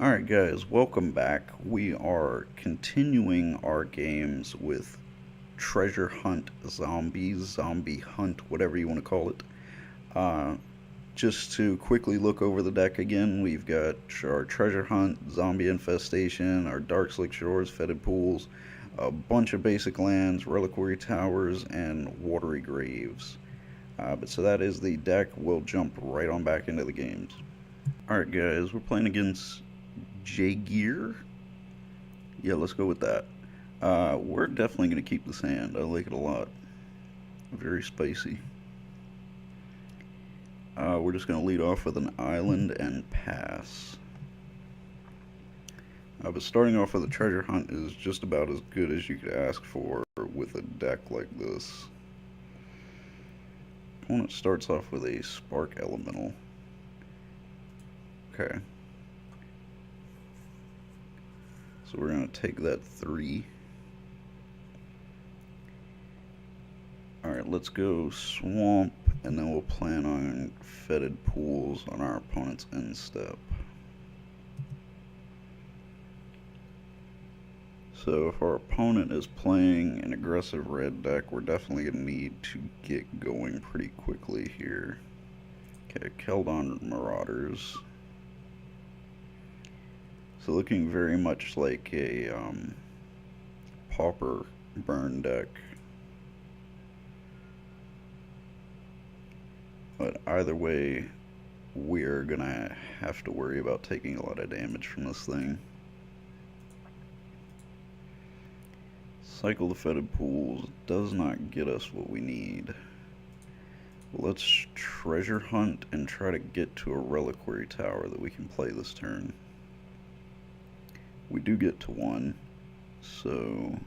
Alright guys, welcome back. We are continuing our games with Treasure Hunt Zombies, Zombie Hunt, whatever you want to call it. Uh, just to quickly look over the deck again, we've got our Treasure Hunt, Zombie Infestation, our Dark Slick Shores, Fetid Pools, a bunch of basic lands, Reliquary Towers, and Watery Graves. But so that is the deck. We'll jump right on back into the games. Alright guys, we're playing against Jagear. Yeah, let's go with that. We're definitely going to keep this hand. I like it a lot. Very spicy. We're just going to lead off with an island and pass. But starting off with a treasure hunt is just about as good as you could ask for with a deck like this. Opponent starts off with a spark elemental. Okay. So we're going to take that 3. Alright, let's go swamp, and then we'll plan on fetid pools on our opponent's end step. So if our opponent is playing an aggressive red deck, we're definitely going to need to get going pretty quickly here. Okay, Keldon Marauders. So looking very much like a Pauper burn deck. But either way, we're gonna have to worry about taking a lot of damage from this thing. Cycle the fetid pools does not get us what we need. Let's treasure hunt and try to get to a reliquary tower that we can play this turn. We do get to one, so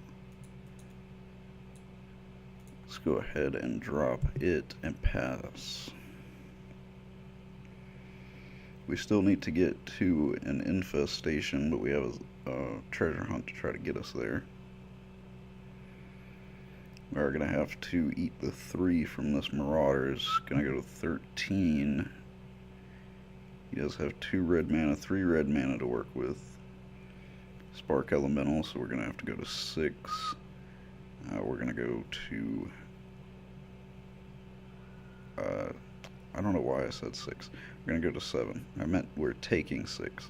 let's go ahead and drop it and pass. We still need to get to an infestation, but we have a treasure hunt to try to get us there. We're going to have to eat the 3 from this Marauders. Going to go to 13. He does have 2 red mana, 3 red mana to work with. Spark Elemental, so we're going to have to go to 6. We're going to go to... I don't know why I said 6. We're going to go to 7. I meant we're taking 6.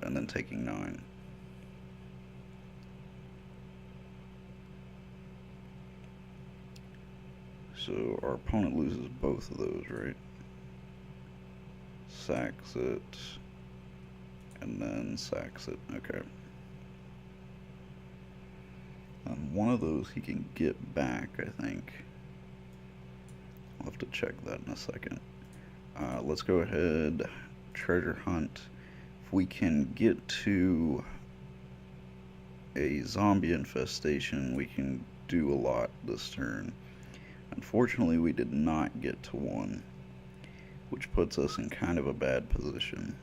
And then taking 9. So our opponent loses both of those, right? Sacks it. And then sacks it. Okay. And one of those he can get back, I think. I'll have to check that in a second. Let's go ahead, treasure hunt. If we can get to a zombie infestation, we can do a lot this turn. Unfortunately, we did not get to one, which puts us in kind of a bad position.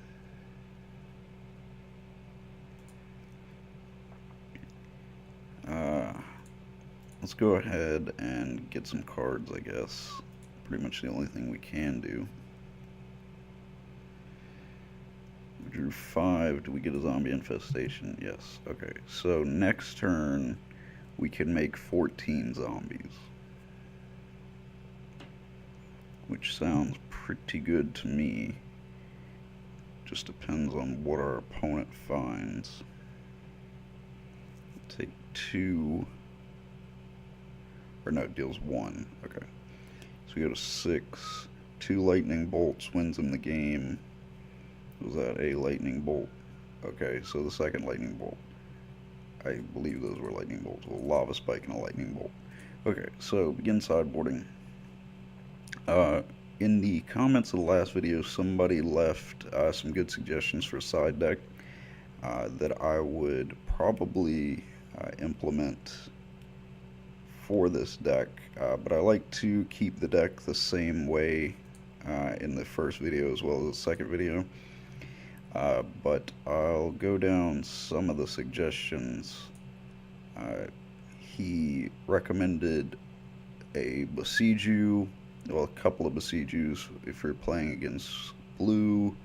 Let's go ahead and get some cards, I guess. Pretty much the only thing we can do. We drew 5. Do we get a zombie infestation? Yes. Okay. So next turn, we can make 14 zombies. Which sounds pretty good to me. Just depends on what our opponent finds. Take 2. Or no, it deals 1. Okay. So we go to 6. 2 lightning bolts wins him the game. Was that a lightning bolt? Okay, so the second lightning bolt. I believe those were lightning bolts. A lava spike and a lightning bolt. Okay, so begin sideboarding. In the comments of the last video, somebody left some good suggestions for a side deck that I would probably implement for this deck, but I like to keep the deck the same way in the first video as well as the second video. But I'll go down some of the suggestions. He recommended a Besiege, well, a couple of Besieges if you're playing against blue.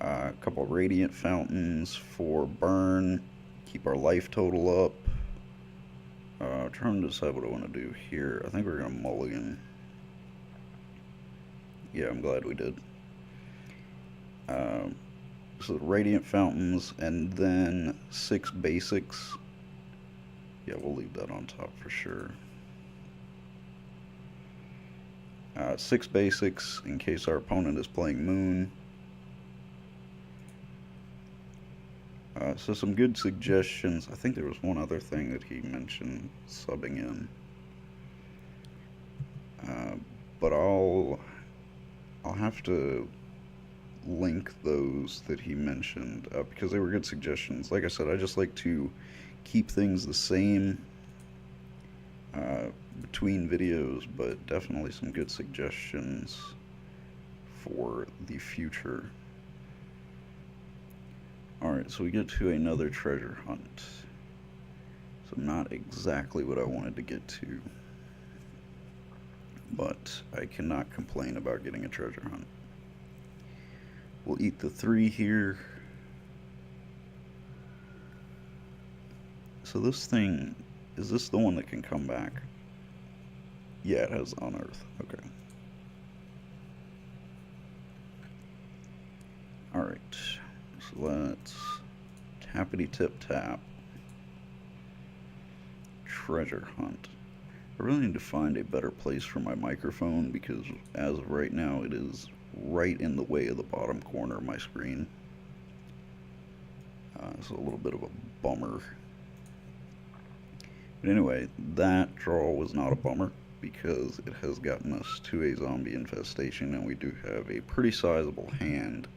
A couple radiant fountains for burn, keep our life total up. Trying to decide what I want to do here. I think we're going to mulligan. Yeah, I'm glad we did. So radiant fountains and then 6 basics. Yeah, we'll leave that on top for sure. 6 basics in case our opponent is playing moon. So some good suggestions. I think there was one other thing that he mentioned subbing in. But I'll have to link those that he mentioned because they were good suggestions. Like I said, I just like to keep things the same between videos, but definitely some good suggestions for the future. Alright, so we get to another treasure hunt. So not exactly what I wanted to get to, but I cannot complain about getting a treasure hunt. We'll eat the 3 here. So this thing, is this the one that can come back? Yeah, it has unearth. Okay. Alright, so let's tappity tip tap. Treasure hunt. I really need to find a better place for my microphone because as of right now it is right in the way of the bottom corner of my screen. It's a little bit of a bummer. But anyway, that draw was not a bummer because it has gotten us to a zombie infestation and we do have a pretty sizable hand.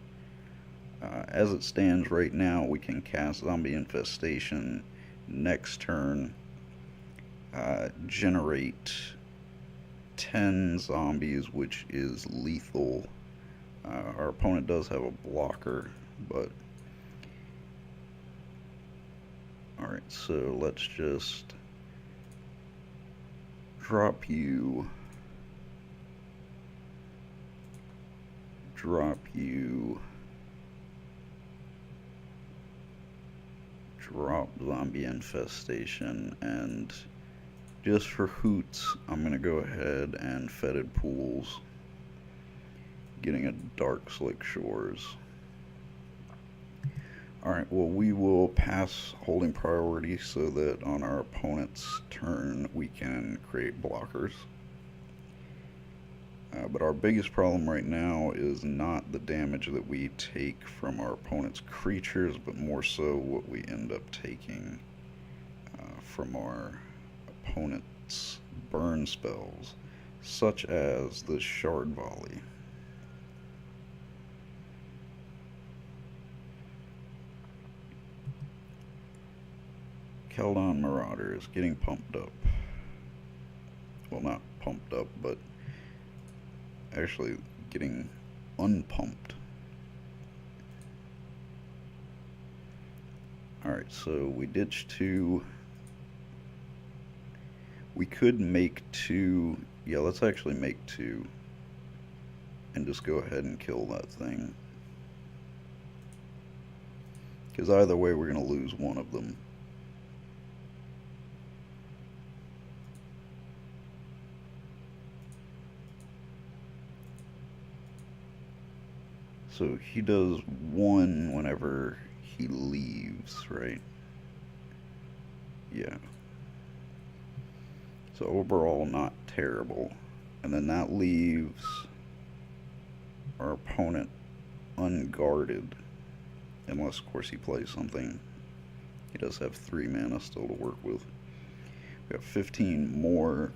As it stands right now, we can cast zombie infestation next turn, generate 10 zombies, which is lethal. Our opponent does have a blocker, but alright, so let's just drop you, drop zombie infestation, and just for hoots, I'm going to go ahead and fetid pools, getting a dark slick shores. Alright, well we will pass holding priority so that on our opponent's turn we can create blockers. But our biggest problem right now is not the damage that we take from our opponent's creatures, but more so what we end up taking from our opponent's burn spells, such as the Shard Volley. Keldon Marauder is getting pumped up. Well, not pumped up, but actually getting unpumped. Alright, so we ditched 2. We could make 2. Yeah, let's actually make 2 and just go ahead and kill that thing. Because either way, we're going to lose one of them. So he does 1 whenever he leaves, right? Yeah. So overall, not terrible. And then that leaves our opponent unguarded. Unless, of course, he plays something. He does have 3 mana still to work with. We have 15 more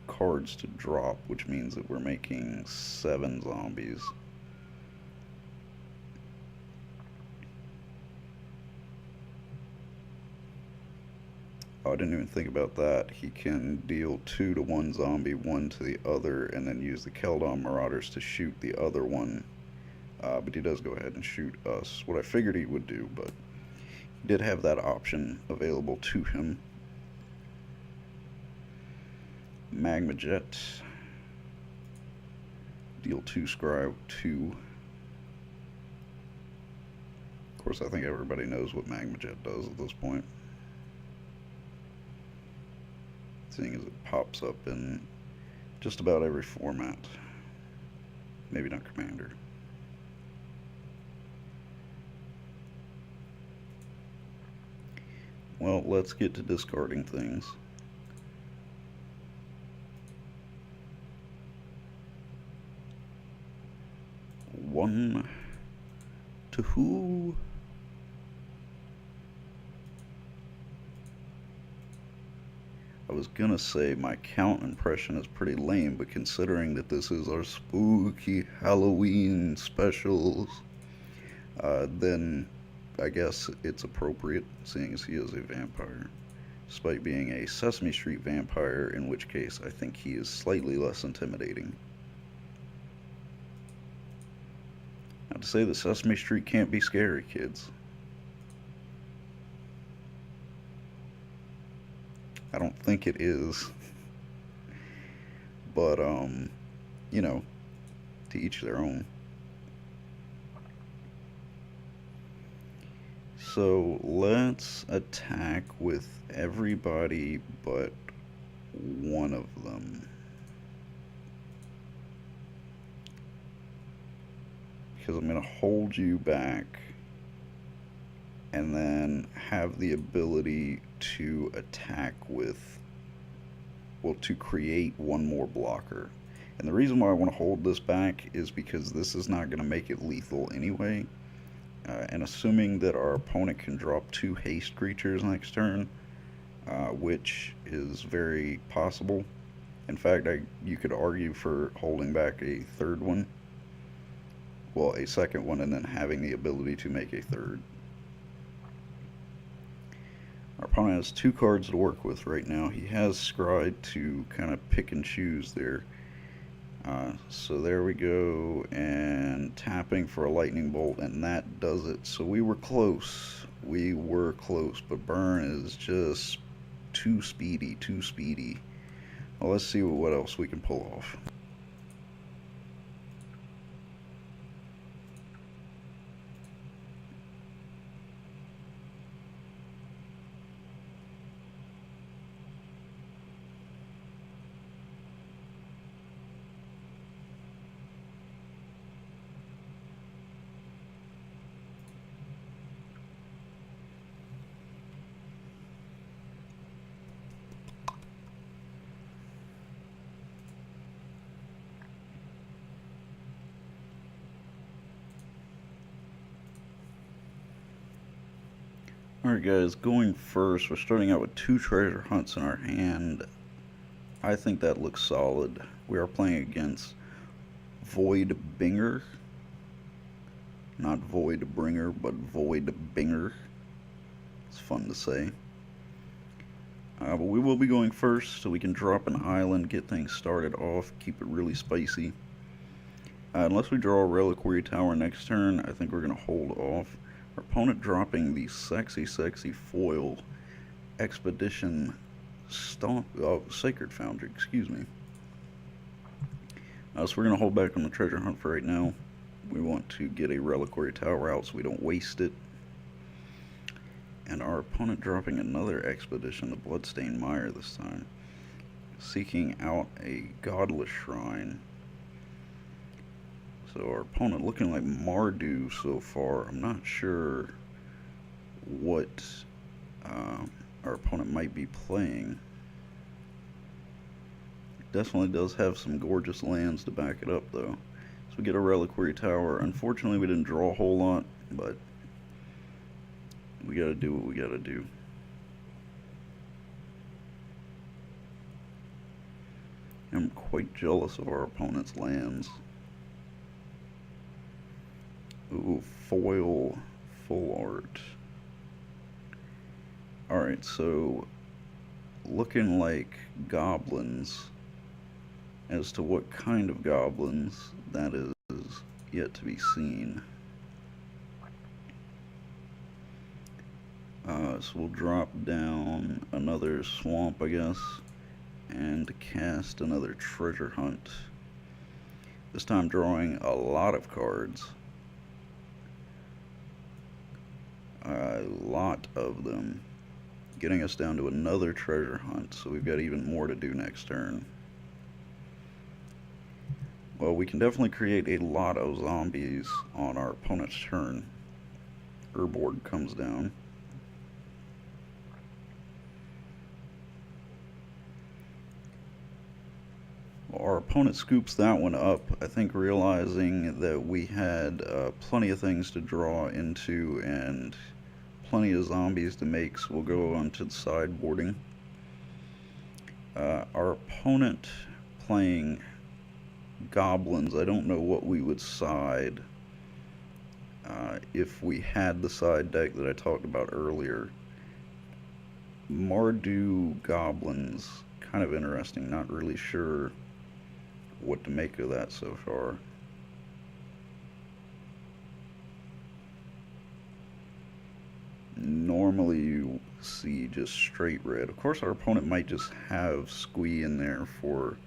cards to drop, which means that we're making 7 zombies. Oh, I didn't even think about that. He can deal 2 to 1 zombie, 1 to the other, and then use the Keldon Marauders to shoot the other one. But he does go ahead and shoot us, what I figured he would do, but he did have that option available to him. Magma Jet. Deal 2 Scry 2. course, I think everybody knows what Magma Jet does at this point, seeing as it pops up in just about every format. Maybe not Commander. Well, let's get to discarding things. One to who? I was gonna say my count impression is pretty lame, but considering that this is our spooky Halloween specials, then I guess it's appropriate, seeing as he is a vampire. Despite being a Sesame Street vampire, in which case I think he is slightly less intimidating. Not to say that Sesame Street can't be scary, kids. I don't think it is. But, you know, to each their own. So let's attack with everybody but one of them. Because I'm going to hold you back and then have the ability to attack with, well, to create one more blocker. And the reason why I want to hold this back is because this is not going to make it lethal anyway. And assuming that our opponent can drop 2 haste creatures next turn, which is very possible. In fact, you could argue for holding back a third one. Well, a second one, and then having the ability to make a third. Our opponent has 2 cards to work with right now. He has Scryed to kind of pick and choose there. So there we go, and tapping for a lightning bolt, and that does it. So we were close. We were close, but Burn is just too speedy, too speedy. Well, let's see what else we can pull off. Alright guys, going first, we're starting out with 2 treasure hunts in our hand. I think that looks solid. We are playing against Void Binger. Not Void Bringer, but Void Binger. It's fun to say. But we will be going first, so we can drop an island, get things started off, keep it really spicy. Unless we draw a Reliquary Tower next turn, I think we're going to hold off. Our opponent dropping the sexy foil Expedition Sacred Foundry, excuse me. So we're going to hold back on the treasure hunt for right now. We want to get a Reliquary Tower out so we don't waste it. And our opponent dropping another Expedition, the Bloodstained Mire this time. Seeking out a Godless Shrine. So our opponent looking like Mardu so far. I'm not sure what our opponent might be playing. It definitely does have some gorgeous lands to back it up though. So we get a Reliquary Tower. Unfortunately we didn't draw a whole lot, but we gotta do what we gotta do. I'm quite jealous of our opponent's lands. Ooh, foil full art. Alright, so looking like goblins. As to what kind of goblins, that is yet to be seen. So we'll drop down another swamp, I guess, and cast another treasure hunt. This time drawing a lot of cards. A lot of them. Getting us down to another treasure hunt, so we've got even more to do next turn. Well, we can definitely create a lot of zombies on our opponent's turn. Herboard comes down. Well, our opponent scoops that one up, I think realizing that we had plenty of things to draw into and plenty of zombies to make, so we'll go on to the sideboarding. Our opponent playing goblins, I don't know what we would side if we had the side deck that I talked about earlier. Mardu goblins, kind of interesting, not really sure what to make of that so far. Normally you see just straight red. Of course our opponent might just have squee in there for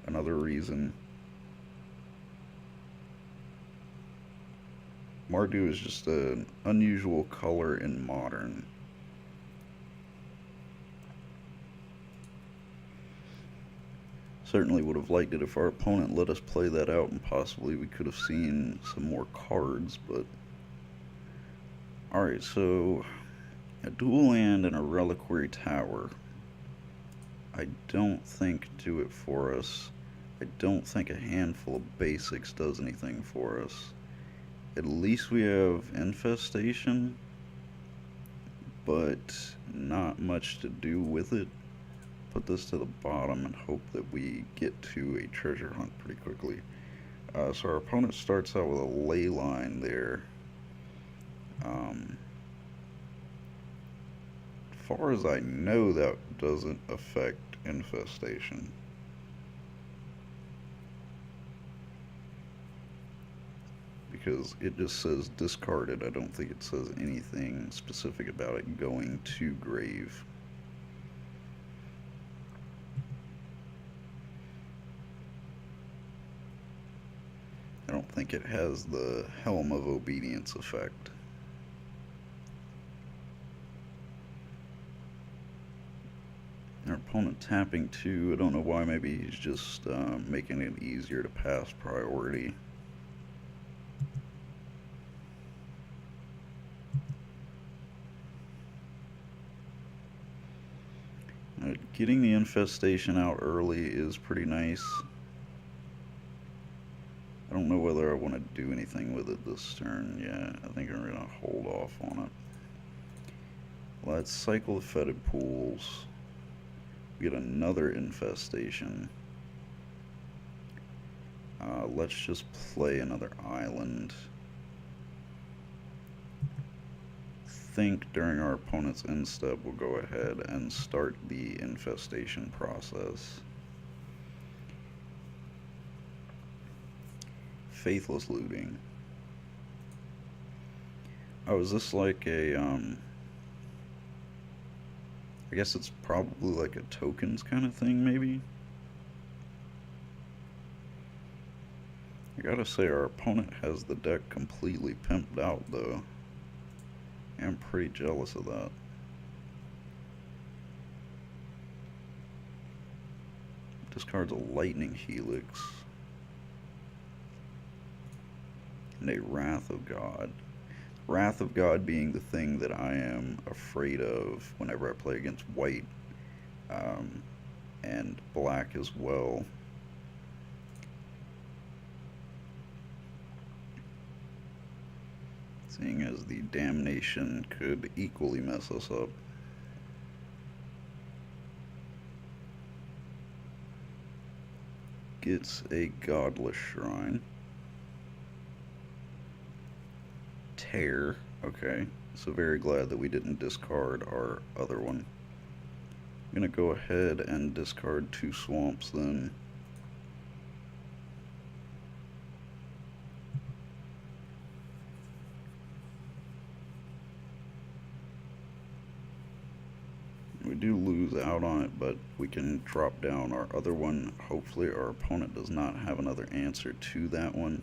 another reason. Mardu is just an unusual color in Modern. Certainly would have liked it if our opponent let us play that out and possibly we could have seen some more cards, but... Alright, so a dual land and a reliquary tower. I don't think do it for us. I don't think a handful of basics does anything for us. At least we have infestation, but not much to do with it. Put this to the bottom and hope that we get to a treasure hunt pretty quickly. So our opponent starts out with a ley line there. As far as I know, that doesn't affect infestation. Because it just says discarded. I don't think it says anything specific about it going to grave. I don't think it has the Helm of Obedience effect. Our opponent tapping 2, I don't know why, maybe he's just making it easier to pass priority. Getting the infestation out early is pretty nice. I don't know whether I want to do anything with it this turn. Yeah, I think I'm going to hold off on it. Let's cycle the fetid pools. We get another infestation. Let's just play another island. Think during our opponent's end step we'll go ahead and start the infestation process. Faithless looting. Oh, is this like a I guess it's probably like a tokens kind of thing, maybe? I gotta say, our opponent has the deck completely pimped out, though. I'm pretty jealous of that. Discards a Lightning Helix. And a Wrath of God. Wrath of God being the thing that I am afraid of whenever I play against white. And black as well. Seeing as the damnation could equally mess us up. Gets a Godless Shrine. Tear. Okay, so very glad that we didn't discard our other one. I'm gonna go ahead and discard 2 swamps then. We do lose out on it, but we can drop down our other one. Hopefully our opponent does not have another answer to that one.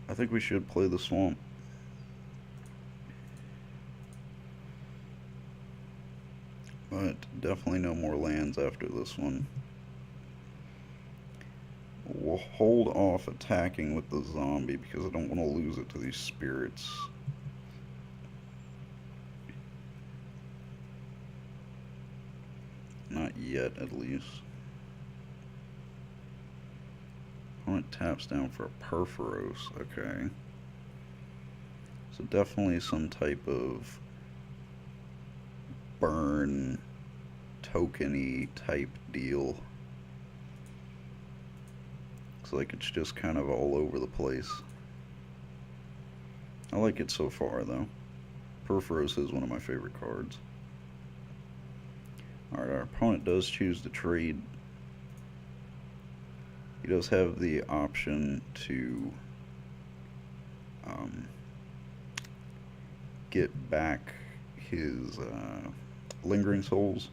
I think we should play the swamp. But definitely no more lands after this one. We'll hold off attacking with the zombie because I don't want to lose it to these spirits. Not yet, at least. Opponent taps down for a Perforos. Okay. So definitely some type of burn tokeny type deal. Looks like it's just kind of all over the place. I like it so far though. Perforos is one of my favorite cards. Alright, our opponent does choose to trade. He does have the option to get back his lingering souls.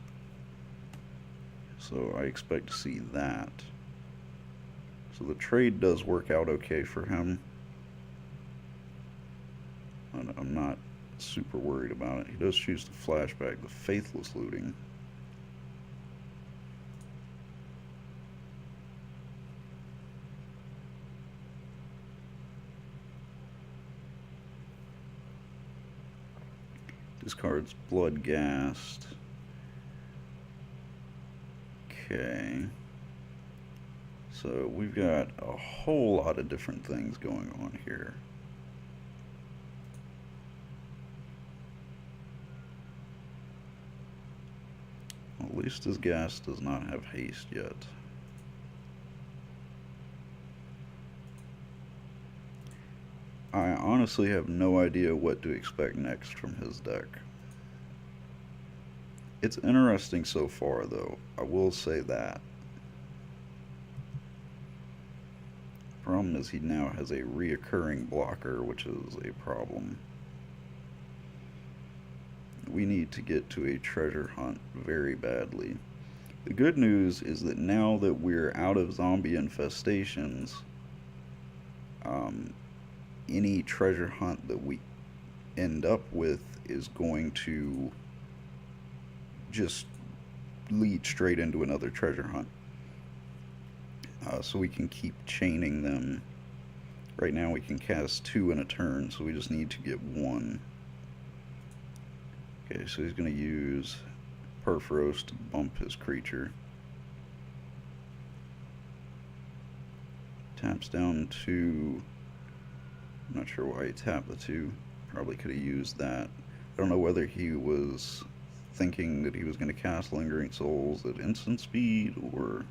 So I expect to see that. So the trade does work out okay for him. I'm not super worried about it. He does choose to flashback the Faithless Looting. Discards Bloodghast. Okay. So we've got a whole lot of different things going on here. Well, at least his gas does not have haste yet. I honestly have no idea what to expect next from his deck. It's interesting so far, though. I will say that. Problem is he now has a reoccurring blocker, which is a problem. We need to get to a treasure hunt very badly. The good news is that now that we're out of zombie infestations, any treasure hunt that we end up with is going to just lead straight into another treasure hunt. So we can keep chaining them. Right now we can cast 2 in a turn, so we just need to get 1. Okay, so he's going to use Perforos to bump his creature. Taps down 2. I'm not sure why he tapped the 2. Probably could have used that. I don't know whether he was thinking that he was going to cast Lingering Souls at instant speed or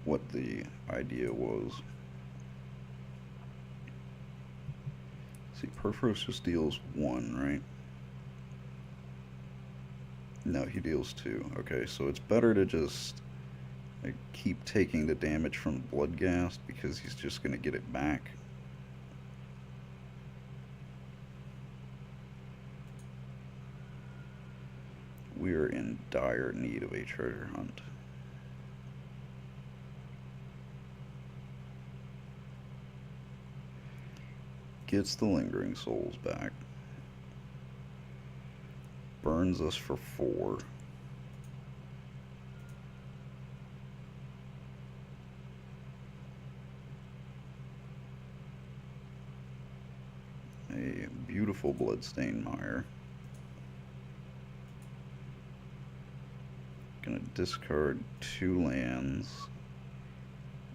what the idea was. See, Perforos just deals 1, right? No, he deals 2. Okay, so it's better to just keep taking the damage from Bloodghast because he's just going to get it back. We are in dire need of a treasure hunt. Gets the Lingering Souls back. Burns us for 4. A beautiful Bloodstained Mire. Gonna discard 2 lands,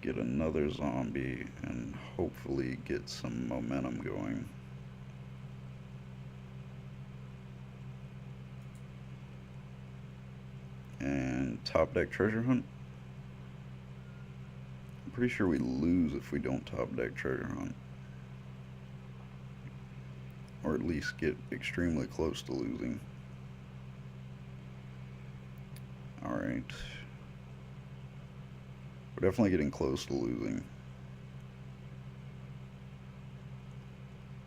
get another zombie, and hopefully get some momentum going. And top deck treasure hunt. I'm pretty sure we lose if we don't top deck treasure hunt. Or at least get extremely close to losing. Alright. We're definitely getting close to losing.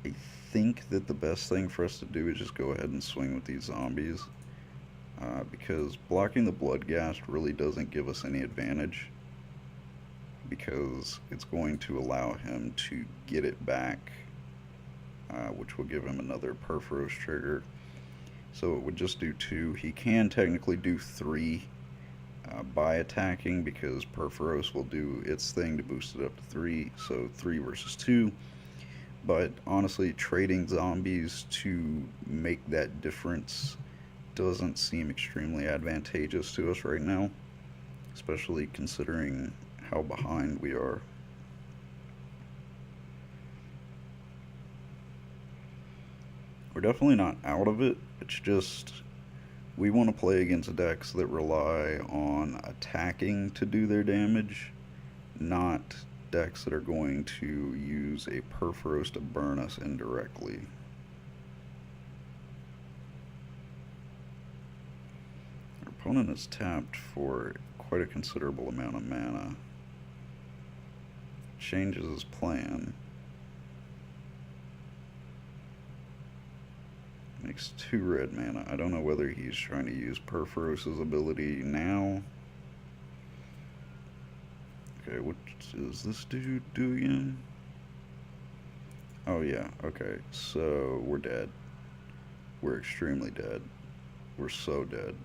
I think that the best thing for us to do is just go ahead and swing with these zombies. Because blocking the Bloodghast really doesn't give us any advantage. Because it's going to allow him to get it back. Which will give him another Perforos trigger. So it would just do 2. He can technically do 3 by attacking because Perforos will do its thing to boost it up to 3. So 3 versus 2. But honestly, trading zombies to make that difference doesn't seem extremely advantageous to us right now, especially considering how behind we are. We're definitely not out of it. It's just we want to play against decks that rely on attacking to do their damage, not decks that are going to use a Perforos to burn us indirectly. Our opponent is tapped for quite a considerable amount of mana. Changes his plan. Makes 2 red mana. I don't know whether he's trying to use Perforos' ability now. Okay, what does this dude do again? Oh yeah, okay. So we're dead. We're extremely dead. We're so dead.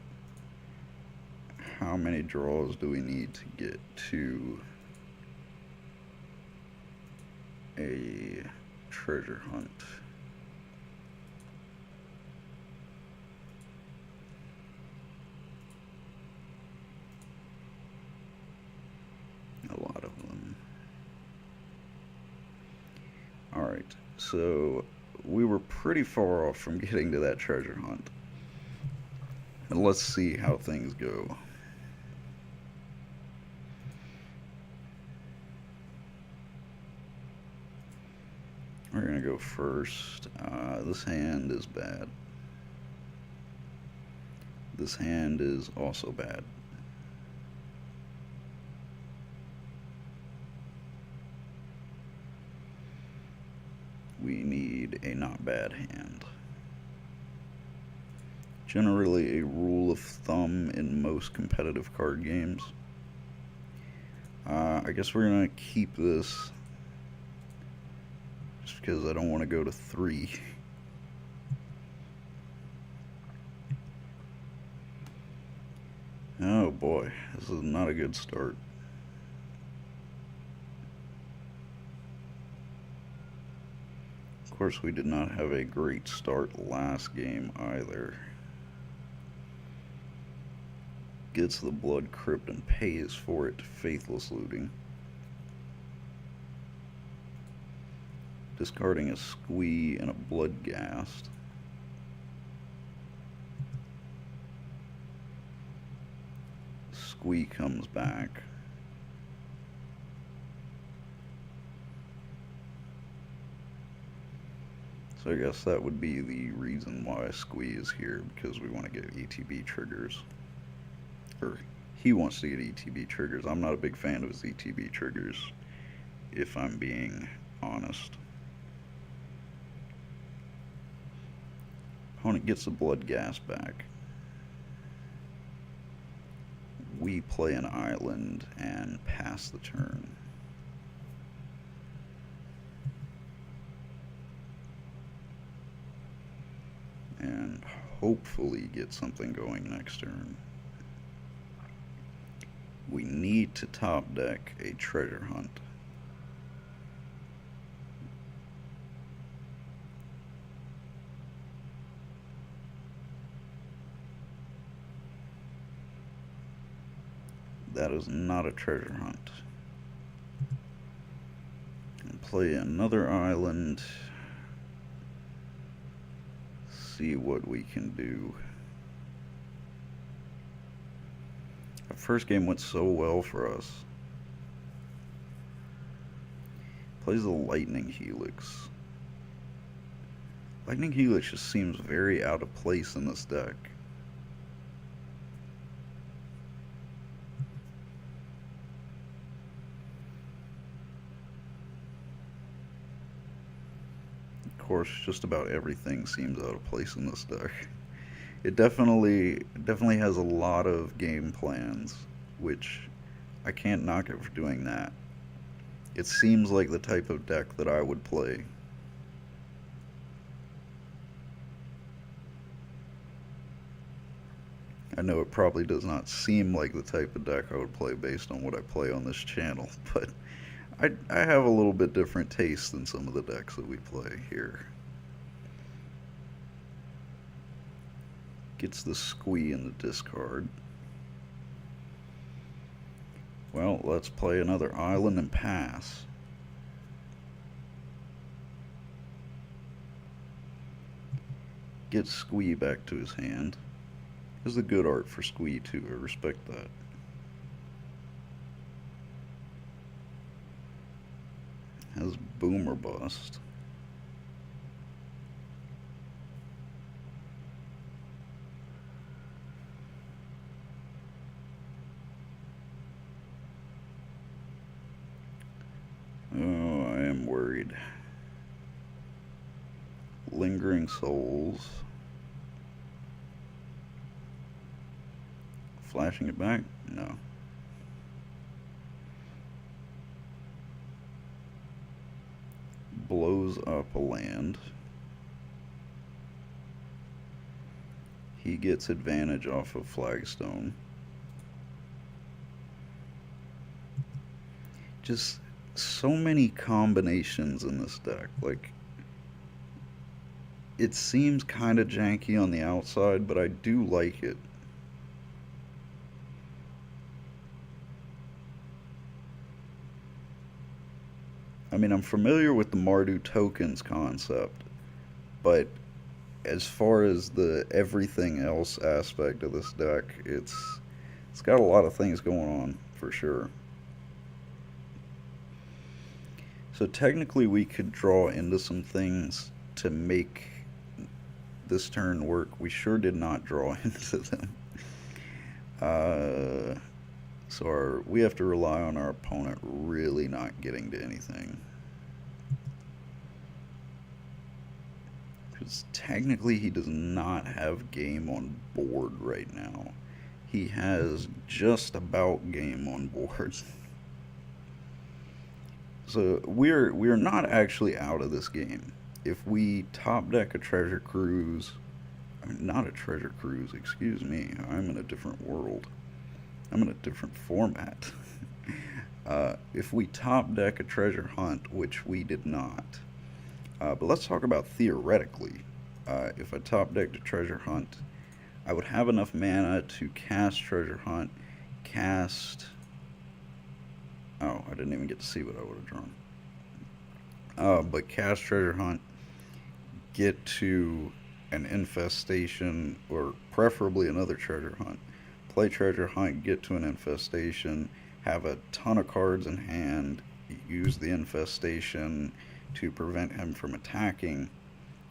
How many draws do we need to get to a treasure hunt? A lot of them. Alright, so we were pretty far off from getting to that treasure hunt. But let's see how things go. We're going to go first. This hand is bad. This hand is also bad. We need a not bad hand. Generally a rule of thumb in most competitive card games. I guess we're going to keep this just because I don't want to go to 3. Oh boy, this is not a good start. Of course, we did not have a great start last game either. Gets the blood crypt and pays for it, faithless looting. Discarding a squee and a bloodghast. Squee comes back. So I guess that would be the reason why Squee is here, because we want to get ETB triggers. Or he wants to get ETB triggers. I'm not a big fan of his ETB triggers, if I'm being honest. Opponent gets the bloodghast back. We play an island and pass the turn. And hopefully get something going next turn. We need to top deck a treasure hunt. That is not a treasure hunt. And play another island. See what we can do. The first game went so well for us. Plays the Lightning Helix. Lightning Helix just seems very out of place in this deck. Of course, just about everything seems out of place in this deck. It definitely has a lot of game plans, which I can't knock it for doing that. It seems like the type of deck that I would play. I know it probably does not seem like the type of deck I would play based on what I play on this channel, but I have a little bit different taste than some of the decks that we play here. Gets the squee in the discard. Well, let's play another island and pass. Get squee back to his hand. This is the good art for squee too, I respect that. Has boom or bust. Oh, I am worried. Lingering Souls. Flashing it back? No. Blows up a land. He gets advantage off of Flagstone. Just so many combinations in this deck. Like, it seems kind of janky on the outside, but I do like it. I mean, I'm familiar with the Mardu tokens concept, but as far as the everything else aspect of this deck, it's got a lot of things going on for sure. So technically we could draw into some things to make this turn work. We sure did not draw into them. So we have to rely on our opponent really not getting to anything. Because technically he does not have game on board right now. He has just about game on board. So we're not actually out of this game. If we top deck a treasure cruise, not a treasure cruise, excuse me, I'm in a different world. I'm in a different format. If we top deck a treasure hunt, which we did not, but let's talk about theoretically. If I top decked a treasure hunt, I would have enough mana to cast treasure hunt, cast. Oh, I didn't even get to see what I would have drawn. But cast treasure hunt, get to an infestation, or preferably another treasure hunt. Play treasure hunt, get to an infestation, have a ton of cards in hand, use the infestation to prevent him from attacking,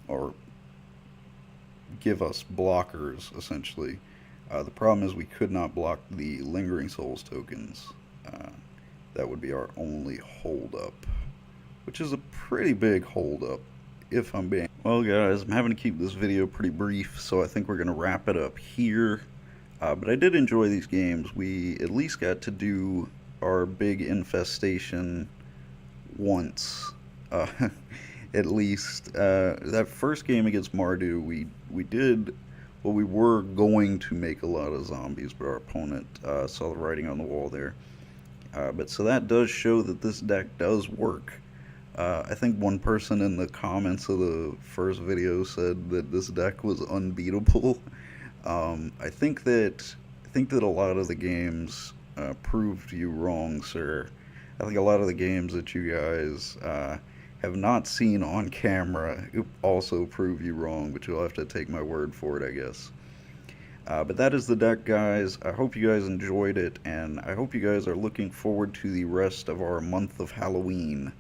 or give us blockers, essentially. The problem is we could not block the Lingering Souls tokens. That would be our only holdup, which is a pretty big holdup, if I'm being... Well, guys, I'm having to keep this video pretty brief, so I think we're going to wrap it up here. But I did enjoy these games. We at least got to do our big infestation once. At least. That first game against Mardu, we did... Well, we were going to make a lot of zombies, but our opponent saw the writing on the wall there. But so that does show that this deck does work. I think one person in the comments of the first video said that this deck was unbeatable. I think that a lot of the games proved you wrong, sir. I think a lot of the games that you guys have not seen on camera also prove you wrong, but you'll have to take my word for it, I guess. But that is the deck, guys. I hope you guys enjoyed it, and I hope you guys are looking forward to the rest of our month of Halloween.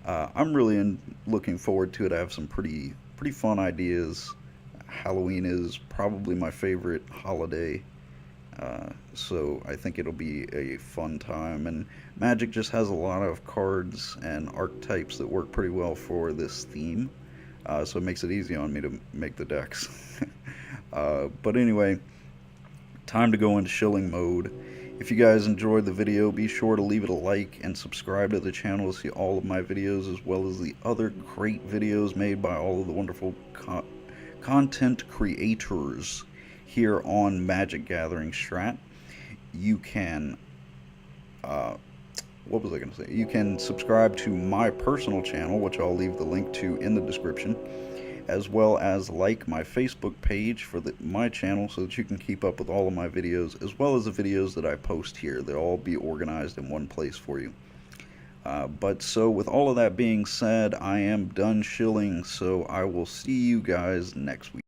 I'm really looking forward to it. I have some pretty fun ideas. Halloween is probably my favorite holiday, so I think it'll be a fun time. And Magic just has a lot of cards and archetypes that work pretty well for this theme, so it makes it easy on me to make the decks. But anyway, time to go into shilling mode. If you guys enjoyed the video, be sure to leave it a like and subscribe to the channel to see all of my videos, as well as the other great videos made by all of the wonderful content creators here on Magic Gathering Strat. You can, what was I going to say? You can subscribe to my personal channel, which I'll leave the link to in the description, as well as like my Facebook page for my channel so that you can keep up with all of my videos, as well as the videos that I post here. They'll all be organized in one place for you. But so with all of that being said, I am done shilling, so I will see you guys next week.